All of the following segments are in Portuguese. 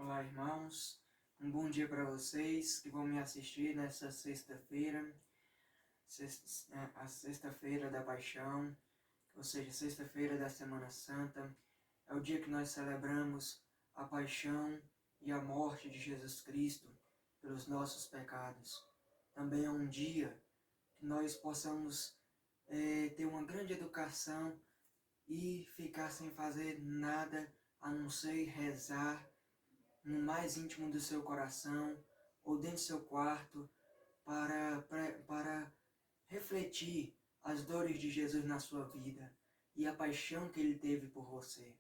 Olá, irmãos. Um bom dia para vocês que vão me assistir nessa sexta-feira, a sexta-feira da Paixão, ou seja, sexta-feira da Semana Santa. É o dia que nós celebramos a paixão e a morte de Jesus Cristo pelos nossos pecados. Também é um dia que nós possamos ter uma grande educação e ficar sem fazer nada a não ser rezar no mais íntimo do seu coração ou dentro do seu quarto para refletir as dores de Jesus na sua vida e a paixão que ele teve por você.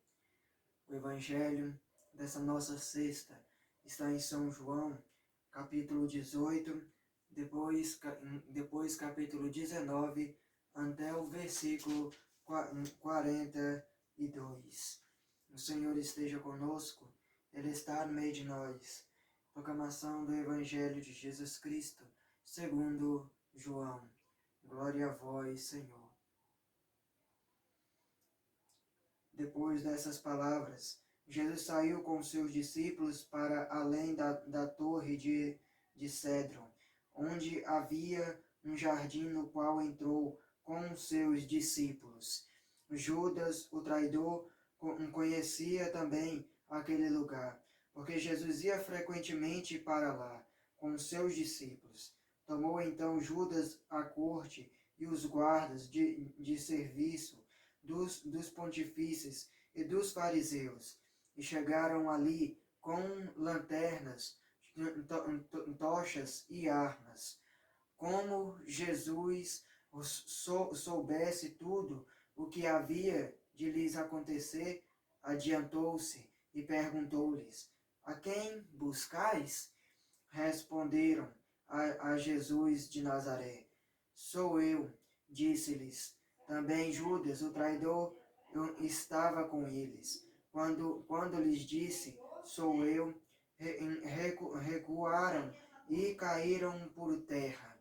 O Evangelho dessa nossa sexta está em São João, capítulo 18, depois capítulo 19, até o versículo 42. O Senhor esteja conosco, Ele está no meio de nós. Proclamação do Evangelho de Jesus Cristo, segundo João. Glória a vós, Senhor. Depois dessas palavras, Jesus saiu com seus discípulos para além da torre de Cédron, onde havia um jardim no qual entrou com seus discípulos. Judas, o traidor, conhecia também aquele lugar, porque Jesus ia frequentemente para lá, com seus discípulos. Tomou então Judas a corte e os guardas de serviço dos pontifícios e dos fariseus, e chegaram ali com lanternas, tochas e armas. Como Jesus soubesse tudo o que havia de lhes acontecer, adiantou-se e perguntou-lhes: A quem buscais? Responderam a Jesus de Nazaré. Sou eu, disse-lhes. Também Judas, o traidor, estava com eles. Quando lhes disse, sou eu, recuaram e caíram por terra.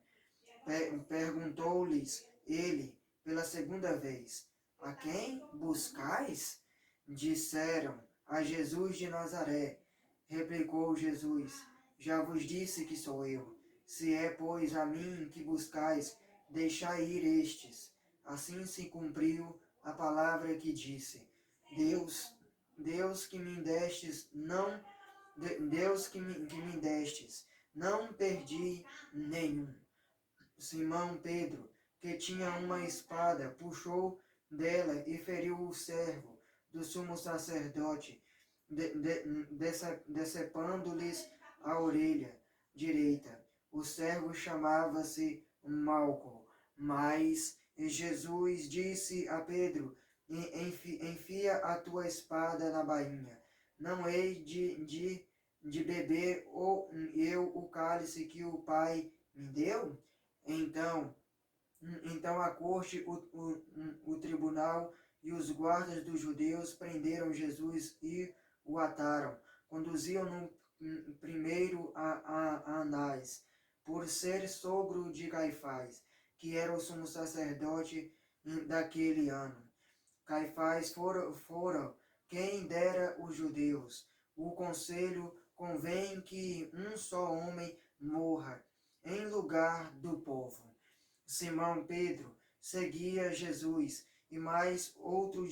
Perguntou-lhes ele pela segunda vez: A quem buscais? Disseram: A Jesus de Nazaré. Replicou Jesus: Já vos disse que sou eu. Se é, pois, a mim que buscais, deixai ir estes. Assim se cumpriu a palavra que disse: Deus que me destes, não perdi nenhum. Simão Pedro, que tinha uma espada, puxou dela e feriu o servo do sumo sacerdote, decepando-lhes a orelha direita. O servo chamava-se Malco. Mas Jesus disse a Pedro: Enfia a tua espada na bainha. Não hei de beber eu o cálice que o Pai me deu? Então a corte, o tribunal e os guardas dos judeus prenderam Jesus e o ataram. Conduziam-no primeiro a Anás, por ser sogro de Caifás, que era o sumo sacerdote daquele ano. Caifás fora quem dera os judeus. O conselho convém que um só homem morra em lugar do povo. Simão Pedro seguia Jesus e mais outros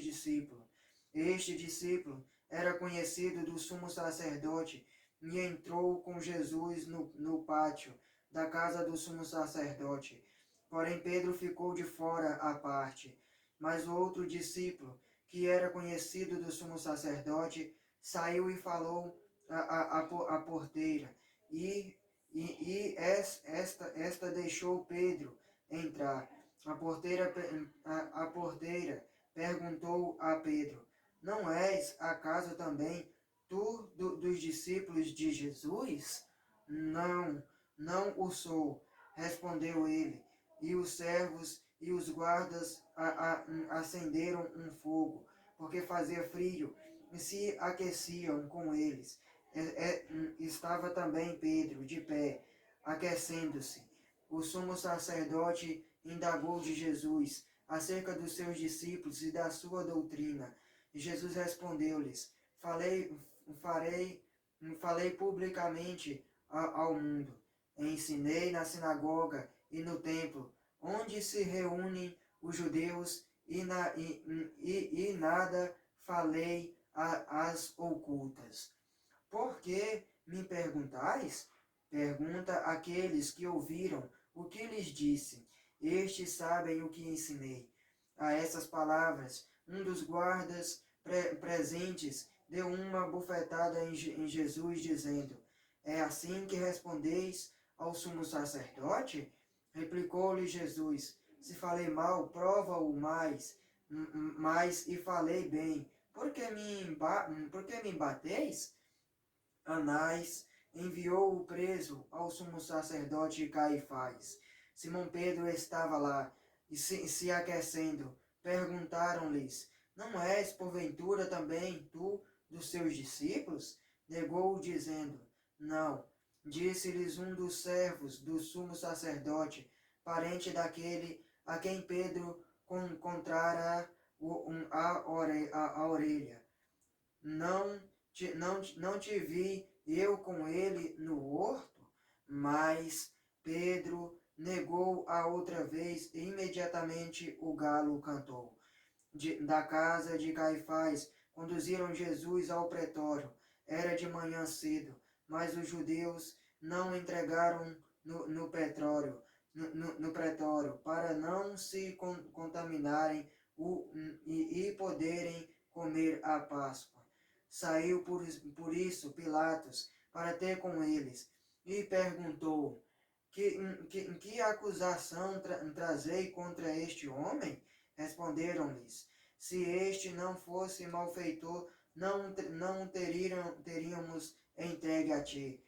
discípulos. Este discípulo era conhecido do sumo sacerdote e entrou com Jesus no pátio da casa do sumo sacerdote. Porém Pedro ficou de fora à parte. Mas o outro discípulo, que era conhecido do sumo sacerdote, saiu e falou à porteira, esta deixou Pedro entrar. A porteira perguntou a Pedro: Não és acaso também tu dos discípulos de Jesus? Não o sou, respondeu ele. E os servos e os guardas acenderam um fogo, porque fazia frio, e se aqueciam com eles. Estava também Pedro de pé, aquecendo-se. O sumo sacerdote indagou de Jesus acerca dos seus discípulos e da sua doutrina. E Jesus respondeu-lhes: falei publicamente ao mundo. Ensinei na sinagoga e no templo, onde se reúnem os judeus, e nada falei às ocultas. Por que me perguntais? Pergunta àqueles que ouviram o que lhes disse. Estes sabem o que ensinei. A essas palavras, um dos guardas presentes deu uma bufetada em Jesus, dizendo: É assim que respondeis ao sumo sacerdote? Replicou-lhe Jesus: Se falei mal, prova-o mais e falei bem. Por que me bateis? Anás enviou o preso ao sumo sacerdote Caifás. Simão Pedro estava lá, e se aquecendo. Perguntaram-lhes: Não és, porventura, também tu dos seus discípulos? Negou, dizendo: Não. Disse-lhes um dos servos do sumo sacerdote, parente daquele a quem Pedro contrara a orelha: não te vi eu com ele no horto? Mas Pedro negou a outra vez, e imediatamente o galo cantou. Da casa de Caifás conduziram Jesus ao pretório. Era de manhã cedo, mas os judeus não entregaram no pretório, para não se contaminarem e poderem comer a Páscoa. Saiu por isso Pilatos para ter com eles, e perguntou: Que acusação trazei contra este homem? Responderam-lhes: Se este não fosse malfeitor, não teríamos entregue a ti.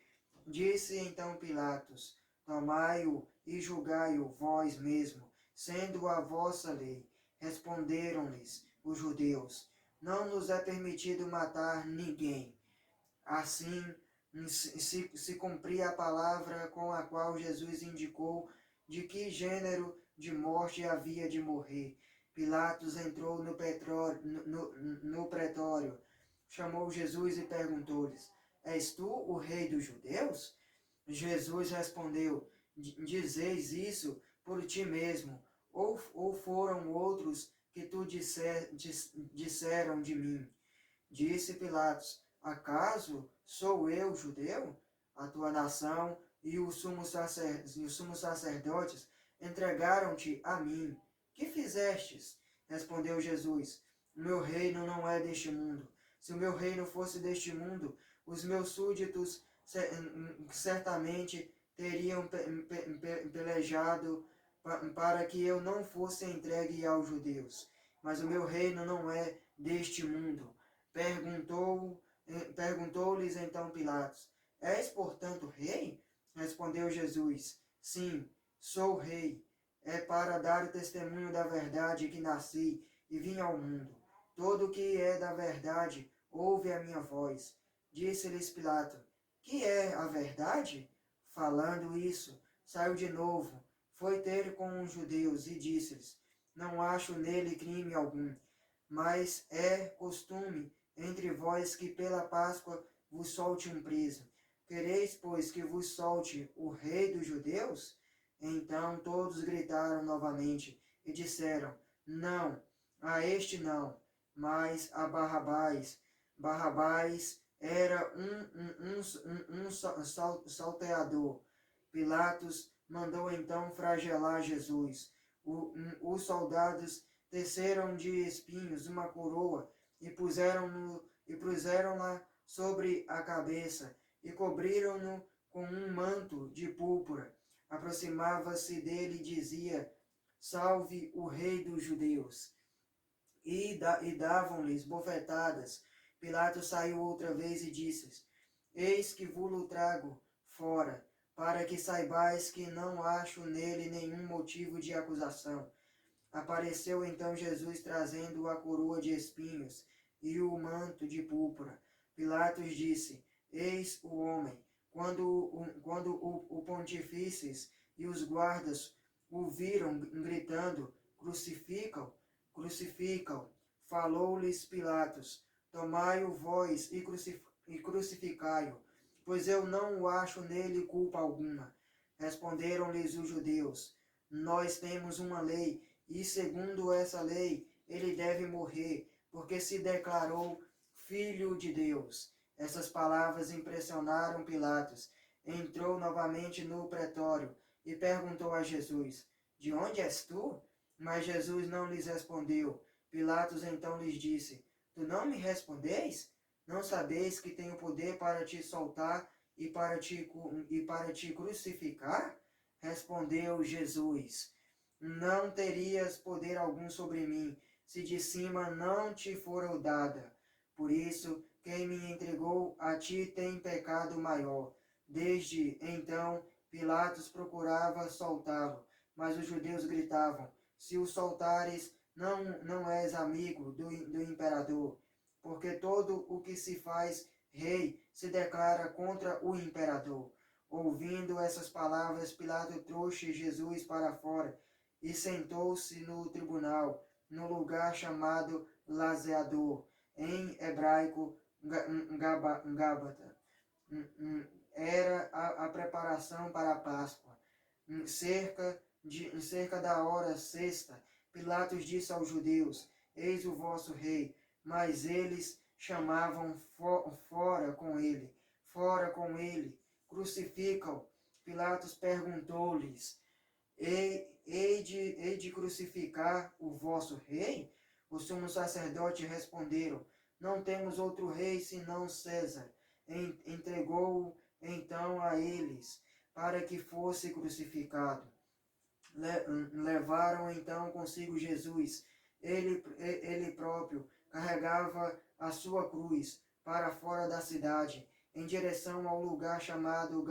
Disse então Pilatos: Tomai-o e julgai-o vós mesmo, sendo a vossa lei. Responderam-lhes os judeus: Não nos é permitido matar ninguém. Assim se cumpria a palavra com a qual Jesus indicou de que gênero de morte havia de morrer. Pilatos entrou no pretório, chamou Jesus e perguntou-lhes: És tu o rei dos judeus? Jesus respondeu: Dizeis isso por ti mesmo, ou foram outros que tu disseram de mim? Disse Pilatos: Acaso sou eu judeu? A tua nação e os sumos sacerdotes entregaram-te a mim. Que fizestes? Respondeu Jesus: O meu reino não é deste mundo. Se o meu reino fosse deste mundo, os meus súditos certamente teriam pelejado para que eu não fosse entregue aos judeus. Mas o meu reino não é deste mundo. Perguntou-lhes então Pilatos: És, portanto, rei? Respondeu Jesus: Sim, sou rei. É para dar testemunho da verdade que nasci e vim ao mundo. Todo o que é da verdade ouve a minha voz. Disse-lhes Pilato: Que é a verdade? Falando isso, saiu de novo, foi ter com os judeus e disse-lhes: Não acho nele crime algum, mas é costume entre vós que pela Páscoa vos solte um preso. Quereis, pois, que vos solte o rei dos judeus? Então todos gritaram novamente e disseram: Não, a este não, mas a Barrabás. Barrabás era um salteador. Pilatos mandou então flagelar Jesus. Os soldados teceram de espinhos uma coroa e puseram-na sobre a cabeça e cobriram-no com um manto de púrpura. Aproximava-se dele e dizia: Salve o rei dos judeus! E davam-lhes bofetadas. Pilatos saiu outra vez e disse: Eis que vos trago fora, para que saibais que não acho nele nenhum motivo de acusação. Apareceu então Jesus trazendo a coroa de espinhos e o manto de púrpura. Pilatos disse: Eis o homem. Quando o pontífices e os guardas o viram gritando: Crucificam, crucificam, falou-lhes Pilatos: Tomai-o vós e e crucificai-o, pois eu não acho nele culpa alguma. Responderam-lhes os judeus: nós temos uma lei, e segundo essa lei ele deve morrer, porque se declarou filho de Deus. Essas palavras impressionaram Pilatos. Entrou novamente no pretório e perguntou a Jesus: de onde és tu? Mas Jesus não lhes respondeu. Pilatos então lhes disse: tu não me respondeis? Não sabeis que tenho poder para te soltar e para te crucificar? Respondeu Jesus: não terias poder algum sobre mim, se de cima não te for dada. Por isso, quem me entregou a ti tem pecado maior. Desde então, Pilatos procurava soltá-lo, mas os judeus gritavam: se o soltares, não és amigo do imperador, porque todo o que se faz rei se declara contra o imperador. Ouvindo essas palavras, Pilatos trouxe Jesus para fora e sentou-se no tribunal, no lugar chamado Lazeador, em hebraico Gábata. Era a preparação para a Páscoa. Cerca da hora sexta, Pilatos disse aos judeus: eis o vosso rei. Mas eles chamavam fora com ele, crucificam. Pilatos perguntou-lhes: hei de crucificar o vosso rei? Os sumos sacerdotes responderam: não temos outro rei senão César. Entregou-o então a eles, para que fosse crucificado. Levaram então consigo Jesus. Ele próprio carregava a sua cruz para fora da cidade, em direção ao lugar chamado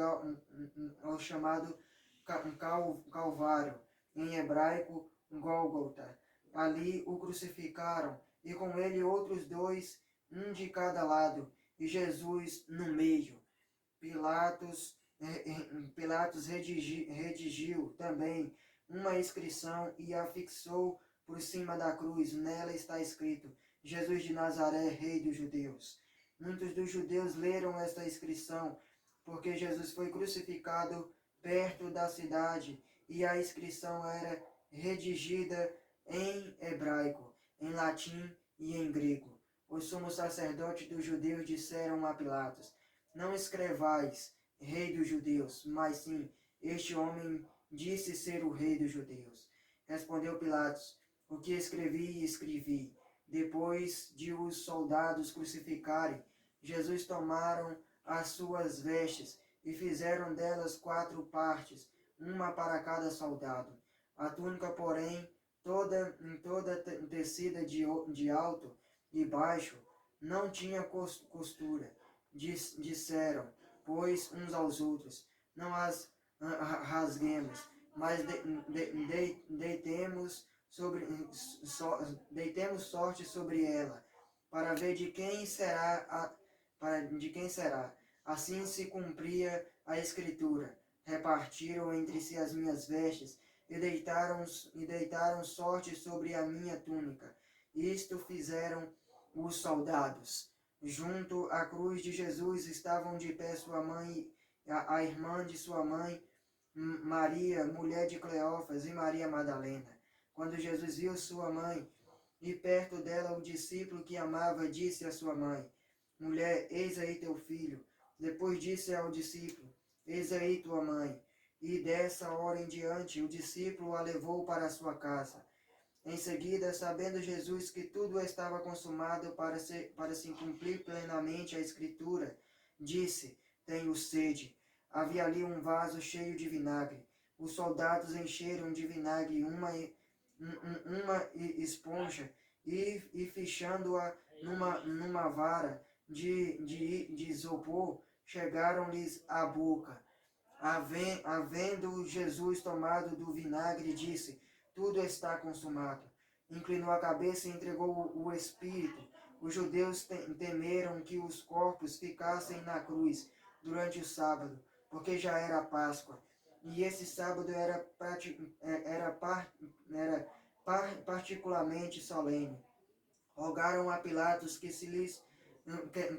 Calvário, em hebraico Gólgota. Ali o crucificaram, e com ele outros dois, um de cada lado, e Jesus no meio. Pilatos redigiu também uma inscrição e a fixou por cima da cruz. Nela está escrito: Jesus de Nazaré, Rei dos Judeus. Muitos dos judeus leram esta inscrição, porque Jesus foi crucificado perto da cidade, e a inscrição era redigida em hebraico, em latim e em grego. Os sumos sacerdotes dos judeus disseram a Pilatos: não escrevais Rei dos Judeus, mas sim, este homem disse ser o Rei dos Judeus. Respondeu Pilatos: o que escrevi, escrevi. Depois de os soldados crucificarem, Jesus tomaram as suas vestes e fizeram delas 4 partes, uma para cada soldado. A túnica, porém, toda tecida de alto e baixo, não tinha costura. Disseram, pois, uns aos outros: não as rasguemos, mas deitemos sorte sobre ela, para ver de quem será. Assim se cumpria a escritura: repartiram entre si as minhas vestes e deitaram sorte sobre a minha túnica. Isto fizeram os soldados. Junto à cruz de Jesus estavam de pé sua mãe, a irmã de sua mãe, Maria, mulher de Cleófas, e Maria Madalena. Quando Jesus viu sua mãe e perto dela o discípulo que amava, disse à sua mãe: mulher, eis aí teu filho. Depois disse ao discípulo: eis aí tua mãe. E dessa hora em diante o discípulo a levou para a sua casa. Em seguida, sabendo Jesus que tudo estava consumado para se cumprir plenamente a Escritura, disse: tenho sede. Havia ali um vaso cheio de vinagre. Os soldados encheram de vinagre uma esponja e fechando-a numa vara de isopor, chegaram-lhes à boca. Havendo Jesus tomado do vinagre, disse: tudo está consumado. Inclinou a cabeça e entregou o Espírito. Os judeus temeram que os corpos ficassem na cruz durante o sábado, porque já era a Páscoa. E esse sábado era particularmente solene. Rogaram a Pilatos que se lhes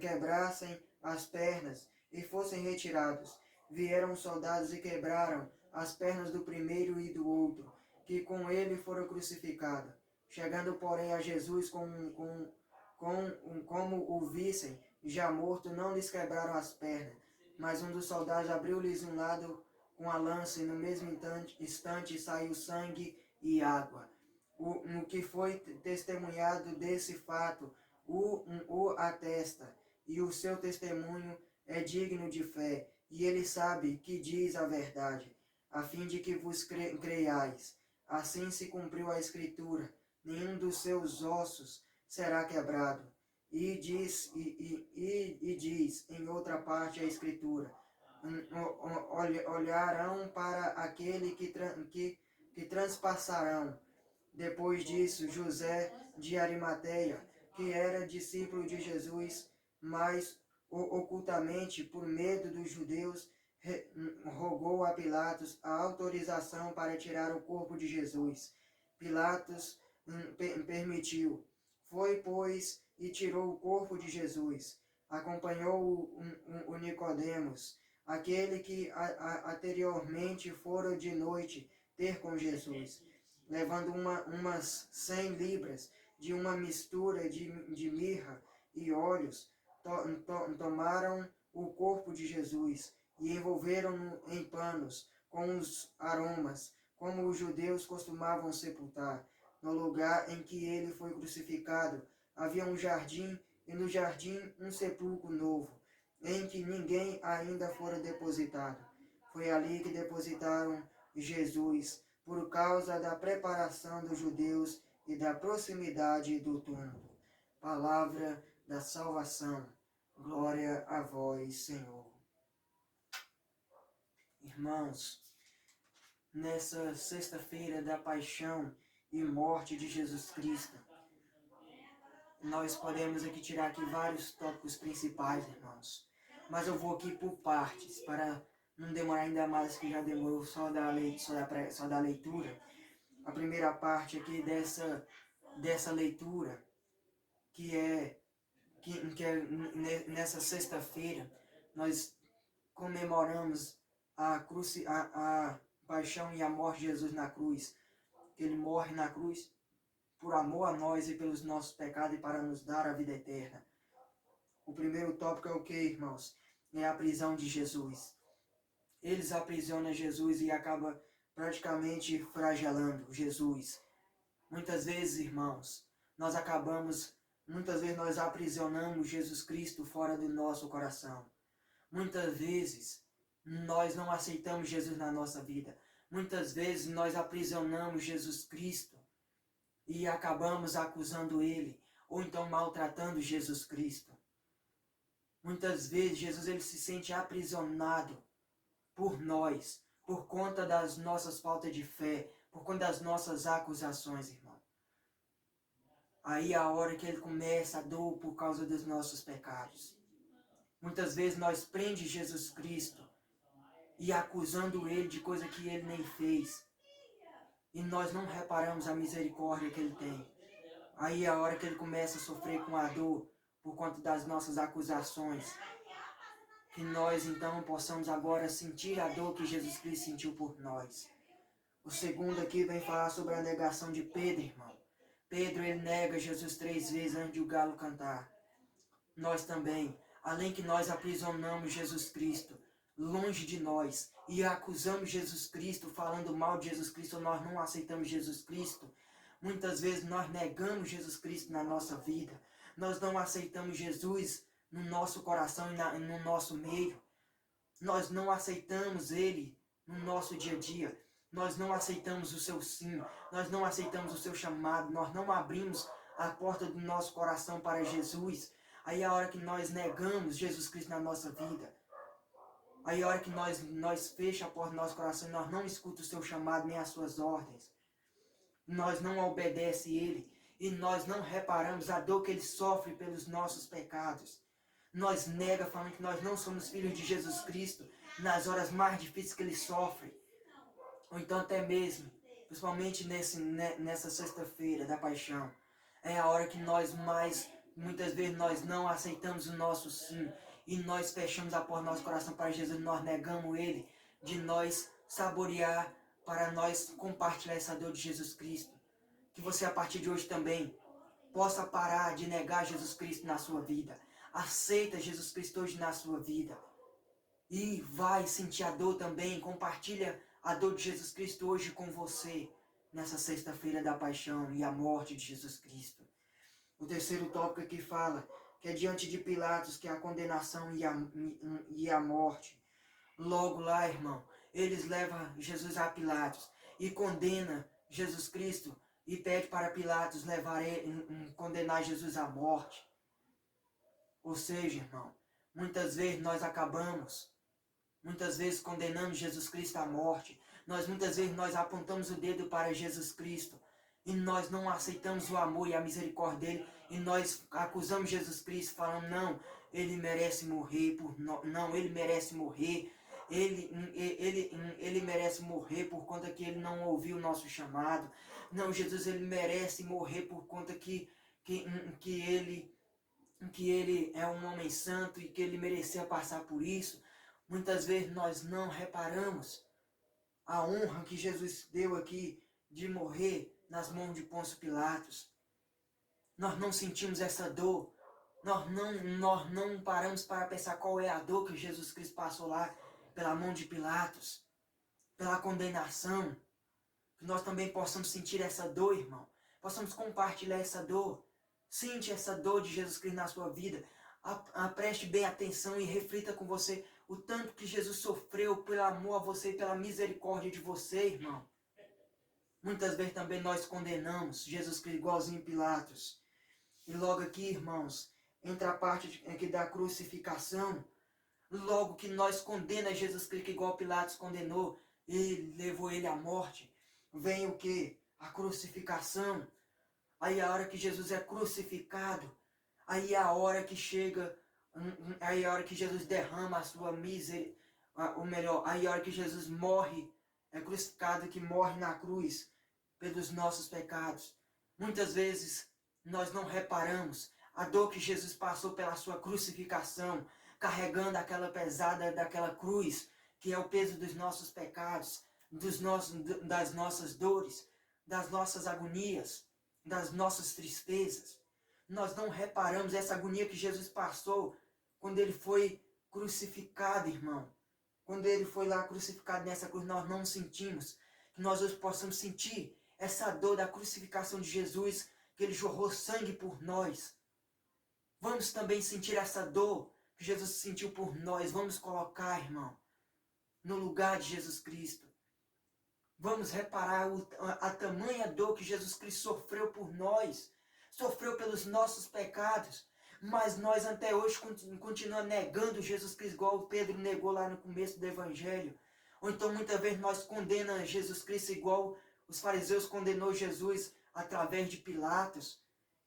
quebrassem as pernas e fossem retirados. Vieram os soldados e quebraram as pernas do primeiro e do outro, que com ele foram crucificados. Chegando, porém, a Jesus como o vissem já morto, não lhes quebraram as pernas. Mas um dos soldados abriu-lhes um lado com a lança, e no mesmo instante saiu sangue e água. O que foi testemunhado desse fato o atesta, e o seu testemunho é digno de fé, e ele sabe que diz a verdade, a fim de que vos creiais. Assim se cumpriu a Escritura: nenhum dos seus ossos será quebrado. E diz em outra parte a Escritura: olharão para aquele que transpassarão. Depois disso, José de Arimateia, que era discípulo de Jesus, mas ocultamente, por medo dos judeus, rogou a Pilatos a autorização para tirar o corpo de Jesus. Pilatos permitiu. Foi, pois, e tirou o corpo de Jesus. Acompanhou o Nicodemos, aquele que anteriormente fora de noite ter com Jesus, levando umas 100 libras de uma mistura de mirra e óleos. Tomaram o corpo de Jesus e envolveram-no em panos com os aromas, como os judeus costumavam sepultar. No lugar em que ele foi crucificado havia um jardim, e no jardim um sepulcro novo, em que ninguém ainda fora depositado. Foi ali que depositaram Jesus, por causa da preparação dos judeus e da proximidade do túmulo. Palavra da salvação. Glória a vós, Senhor. Irmãos, nessa sexta-feira da paixão e morte de Jesus Cristo, nós podemos aqui tirar aqui vários tópicos principais, irmãos. Mas eu vou aqui por partes, para não demorar ainda mais, que já demorou só da leitura. A primeira parte aqui dessa leitura, que é nessa sexta-feira, nós comemoramos a paixão e a morte de Jesus na cruz. Ele morre na cruz por amor a nós e pelos nossos pecados e para nos dar a vida eterna. O primeiro tópico é o que, irmãos? É a prisão de Jesus. Eles aprisionam Jesus e acabam praticamente flagelando Jesus. Muitas vezes, irmãos, nós aprisionamos Jesus Cristo fora do nosso coração. Muitas vezes, nós não aceitamos Jesus na nossa vida. Muitas vezes, nós aprisionamos Jesus Cristo e acabamos acusando Ele, ou então maltratando Jesus Cristo. Muitas vezes, Jesus ele se sente aprisionado por nós, por conta das nossas faltas de fé, por conta das nossas acusações, irmão. Aí é a hora que ele começa a dor por causa dos nossos pecados. Muitas vezes nós prendemos Jesus Cristo e acusando Ele de coisa que Ele nem fez. E nós não reparamos a misericórdia que Ele tem. Aí é a hora que Ele começa a sofrer com a dor por conta das nossas acusações. Que nós então possamos agora sentir a dor que Jesus Cristo sentiu por nós. O segundo aqui vem falar sobre a negação de Pedro, irmão. Pedro, ele nega Jesus 3 vezes antes de o galo cantar. Nós também, além que nós aprisionamos Jesus Cristo longe de nós e acusamos Jesus Cristo, falando mal de Jesus Cristo, nós não aceitamos Jesus Cristo. Muitas vezes nós negamos Jesus Cristo na nossa vida. Nós não aceitamos Jesus no nosso coração e no nosso meio. Nós não aceitamos Ele no nosso dia a dia. Nós não aceitamos o seu sim. Nós não aceitamos o seu chamado. Nós não abrimos a porta do nosso coração para Jesus. Aí é a hora que nós negamos Jesus Cristo na nossa vida. Aí é a hora que nós fechamos a porta do nosso coração e nós não escutamos o seu chamado nem as suas ordens. Nós não obedecemos Ele e nós não reparamos a dor que Ele sofre pelos nossos pecados. Nós nega falando que nós não somos filhos de Jesus Cristo nas horas mais difíceis que Ele sofre. Ou então até mesmo, principalmente nessa sexta-feira da paixão, é a hora que nós mais Muitas vezes nós não aceitamos o nosso sim e nós fechamos a porta do nosso coração para Jesus, nós negamos Ele, de nós saborear, para nós compartilhar essa dor de Jesus Cristo. Que você a partir de hoje também possa parar de negar Jesus Cristo na sua vida. Aceita Jesus Cristo hoje na sua vida. E vai sentir a dor também, compartilha a dor de Jesus Cristo hoje com você, nessa sexta-feira da paixão e a morte de Jesus Cristo. O terceiro tópico aqui fala que é diante de Pilatos que é a condenação e a morte. Logo lá, irmão, eles levam Jesus a Pilatos e condena Jesus Cristo e pede para Pilatos condenar Jesus à morte. Ou seja, irmão, muitas vezes nós muitas vezes condenamos Jesus Cristo à morte. Muitas vezes nós apontamos o dedo para Jesus Cristo e nós não aceitamos o amor e a misericórdia dele e nós acusamos Jesus Cristo falando, não, ele merece morrer, não, ele merece morrer, ele merece morrer por conta que ele não ouviu o nosso chamado. Não, Jesus, ele merece morrer por conta que ele é um homem santo e que ele merecia passar por isso. Muitas vezes nós não reparamos a honra que Jesus deu aqui de morrer nas mãos de Pôncio Pilatos. Nós não sentimos essa dor. Nós não paramos para pensar qual é a dor que Jesus Cristo passou lá pela mão de Pilatos, pela condenação. Que nós também possamos sentir essa dor, irmão. Possamos compartilhar essa dor. Sente essa dor de Jesus Cristo na sua vida. Preste bem atenção e reflita com você o tanto que Jesus sofreu pelo amor a você e pela misericórdia de você, irmão. Muitas vezes também nós condenamos Jesus Cristo igualzinho Pilatos. E logo aqui, irmãos, entra a parte aqui da crucificação. Logo que nós condenamos Jesus Cristo igual Pilatos condenou e levou ele à morte. Vem o que? A crucificação. Aí a hora que Jesus é crucificado, aí é a hora que chega, aí é a hora que Jesus derrama a sua misericórdia, aí é a hora que Jesus morre, é crucificado, que morre na cruz pelos nossos pecados. Muitas vezes nós não reparamos a dor que Jesus passou pela sua crucificação, carregando aquela pesada daquela cruz, que é o peso dos nossos pecados, das nossas dores, das nossas agonias, das nossas tristezas. Nós não reparamos essa agonia que Jesus passou quando ele foi crucificado, irmão. Quando ele foi lá crucificado nessa cruz, nós não sentimos. Que nós hoje possamos sentir essa dor da crucificação de Jesus, que ele jorrou sangue por nós. Vamos também sentir essa dor que Jesus sentiu por nós. Vamos colocar, irmão, no lugar de Jesus Cristo. Vamos reparar a tamanha dor que Jesus Cristo sofreu por nós. Sofreu pelos nossos pecados. Mas nós até hoje continuamos negando Jesus Cristo, igual o Pedro negou lá no começo do Evangelho. Ou então muitas vezes nós condenamos Jesus Cristo igual os fariseus condenou Jesus através de Pilatos.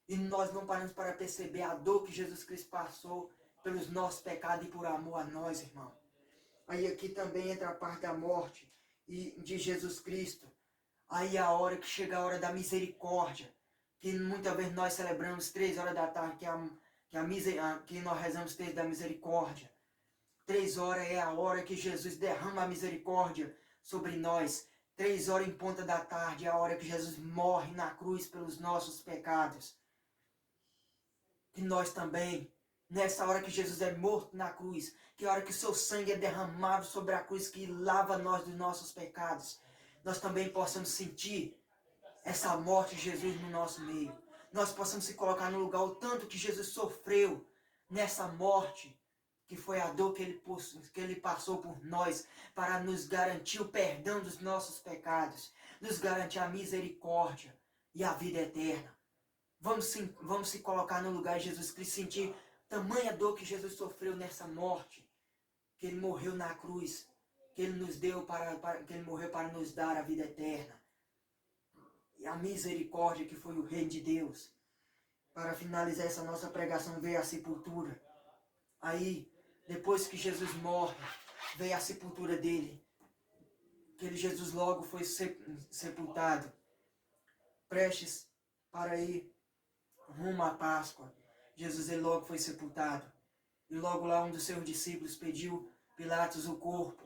E nós não paramos para perceber a dor que Jesus Cristo passou pelos nossos pecados e por amor a nós, irmão. Aí aqui também entra a parte da morte e de Jesus Cristo. Aí a hora que chega a hora da misericórdia, que muitas vezes nós celebramos 3 horas da tarde, que nós rezamos 3 da misericórdia. 3 horas é a hora que Jesus derrama a misericórdia sobre nós. 3 horas em ponta da tarde é a hora que Jesus morre na cruz pelos nossos pecados. Que nós também, nessa hora que Jesus é morto na cruz, que é a hora que o seu sangue é derramado sobre a cruz, que lava nós dos nossos pecados, nós também possamos sentir essa morte de Jesus no nosso meio. Nós possamos se colocar no lugar o tanto que Jesus sofreu nessa morte, que foi a dor que ele passou por nós, para nos garantir o perdão dos nossos pecados, nos garantir a misericórdia e a vida eterna. Vamos se colocar no lugar de Jesus Cristo, sentir tamanha dor que Jesus sofreu nessa morte, que ele morreu na cruz, que ele nos deu que ele morreu para nos dar a vida eterna. E a misericórdia que foi o reino de Deus. Para finalizar essa nossa pregação, veio a sepultura. Aí, depois que Jesus morre, veio a sepultura dele. Jesus logo foi sepultado. Prestes para ir rumo à Páscoa. Jesus ele logo foi sepultado. E logo lá um dos seus discípulos pediu Pilatos o corpo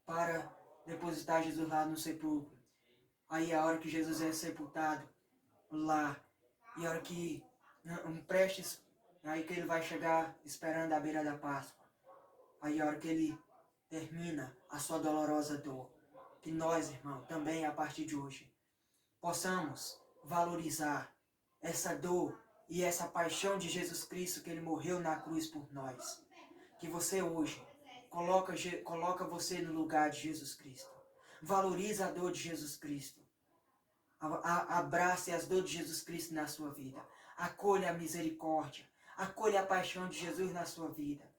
para depositar Jesus lá no sepulcro. Aí a hora que Jesus é sepultado lá, e a hora que prestes, aí que ele vai chegar esperando à beira da Páscoa. Aí a hora que ele termina a sua dolorosa dor. Que nós, irmão, também a partir de hoje, possamos valorizar essa dor e essa paixão de Jesus Cristo que ele morreu na cruz por nós. Que você hoje coloca você no lugar de Jesus Cristo. Valoriza a dor de Jesus Cristo. Abrace as dores de Jesus Cristo na sua vida. Acolha a misericórdia. Acolha a paixão de Jesus na sua vida.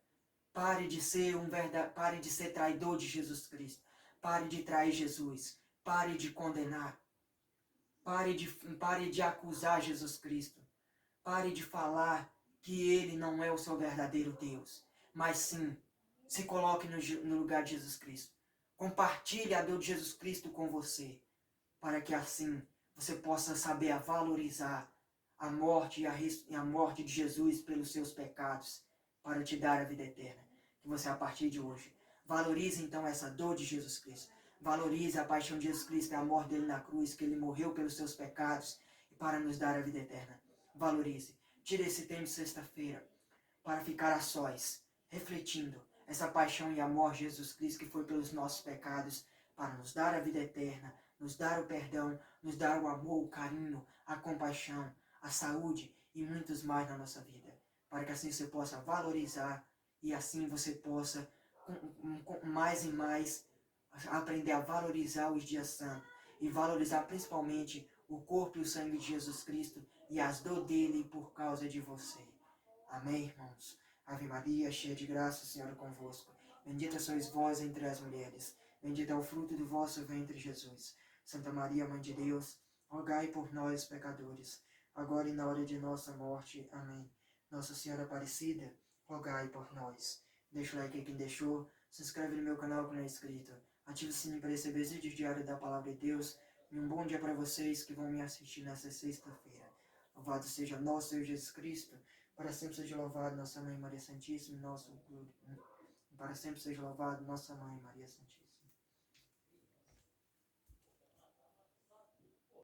Pare de ser traidor de Jesus Cristo. Pare de trair Jesus. Pare de condenar. Pare de acusar Jesus Cristo. Pare de falar que Ele não é o seu verdadeiro Deus. Mas sim, se coloque no lugar de Jesus Cristo. Compartilhe a dor de Jesus Cristo com você. Para que assim você possa saber valorizar a morte e a morte de Jesus pelos seus pecados. Para te dar a vida eterna. Que você a partir de hoje valorize então essa dor de Jesus Cristo. Valorize a paixão de Jesus Cristo e a morte dele na cruz, que ele morreu pelos seus pecados e para nos dar a vida eterna. Valorize. Tire esse tempo de sexta-feira para ficar a sós, refletindo essa paixão e amor de Jesus Cristo que foi pelos nossos pecados, para nos dar a vida eterna, nos dar o perdão, nos dar o amor, o carinho, a compaixão, a saúde e muitos mais na nossa vida. Para que assim você possa valorizar e assim você possa, com mais e mais, aprender a valorizar os dias santos e valorizar principalmente o corpo e o sangue de Jesus Cristo e as dores dele por causa de você. Amém, irmãos? Ave Maria, cheia de graça, o Senhor é convosco. Bendita sois vós entre as mulheres. Bendito é o fruto do vosso ventre, Jesus. Santa Maria, Mãe de Deus, rogai por nós, pecadores, agora e na hora de nossa morte. Amém. Nossa Senhora Aparecida, rogai por nós. Deixa o like aí quem deixou. Se inscreve no meu canal que não é inscrito. Ative o sininho para receber os vídeos diários da Palavra de Deus. E um bom dia para vocês que vão me assistir nessa sexta-feira. Louvado seja nosso Senhor Jesus Cristo. Para sempre seja louvado nossa Mãe Maria Santíssima. Para sempre seja louvado nossa Mãe Maria Santíssima.